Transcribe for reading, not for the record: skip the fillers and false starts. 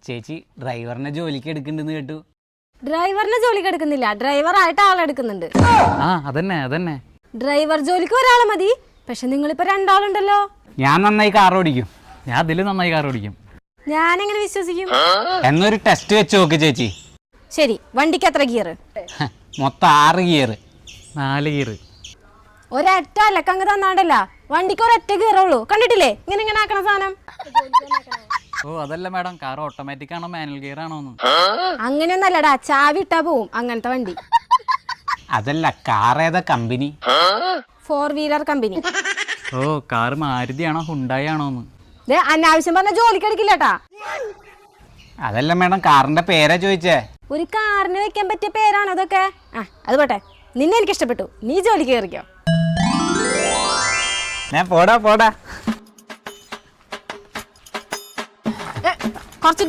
ചേച്ചി ഡ്രൈവറിനെ ജോലിക്ക് എടുക്കുന്നുണ്ടെന്ന് കേട്ടു. ഡ്രൈവറിനെ ജോലിക്ക് എടുക്കുന്നില്ല, ഡ്രൈവറായിട്ട് ആളെടുക്കുന്നുണ്ട്. അതന്നെ ഡ്രൈവർ ജോലിക്ക് ഒരാളെ മതി, പക്ഷെ നിങ്ങളിപ്പോ രണ്ടാളുണ്ടല്ലോ. ഞാൻ നന്നായി കാർ ഓടിക്കും. ഞാൻ അതിൽ നന്നായി കാർ ഓടിക്കും. ഞാൻ എങ്ങനെ വിശ്വസിക്കും? എന്നൊരു ടെസ്റ്റ് വെച്ച് നോക്ക് ചേച്ചി. ശരി, വണ്ടിക്ക് എത്ര ഗിയർ? മൊത്തം 6 ഗിയർ. 4 ഗിയർ. ഒരൊറ്റ അലക്കങ്ങ് തന്നാണ്ടല്ല, വണ്ടിക്ക് ഒരൊറ്റ ഗിയറേ ഉള്ളൂ. കണ്ടിട്ടില്ലേ ഇങ്ങനെ ആക്കണ സാധനം? അതല്ല മാഡം, കാർ ഓട്ടോമാറ്റിക് ആണോ മാനുവൽ ഗിയർ ആണോ? അങ്ങനെയൊന്നല്ലടാ, ചാവി ഇട്ടാ പോവും അങ്ങനത്തെ വണ്ടി. അതല്ല, കാർ ഏതാ company? 4 wheeler company. Car Maruti ആണോ ഹുണ്ടായി ആണോന്ന്? അനാവശ്യം പറഞ്ഞ ജോലിക്ക് എടുക്കില്ലട്ടാ. അതല്ല മാഡം, കാറിന്റെ പേരാ ചോദിച്ചേ. ഒരു കാറിന് വെക്കാൻ പറ്റിയ പേരാണ് അതൊക്കെ. അത് പോട്ടെ, നിന്നെ എനിക്ക് ഇഷ്ടപ്പെട്ടു, നീ ജോലിക്ക് കയറിക്കോ. പോടാ കുറച്ച്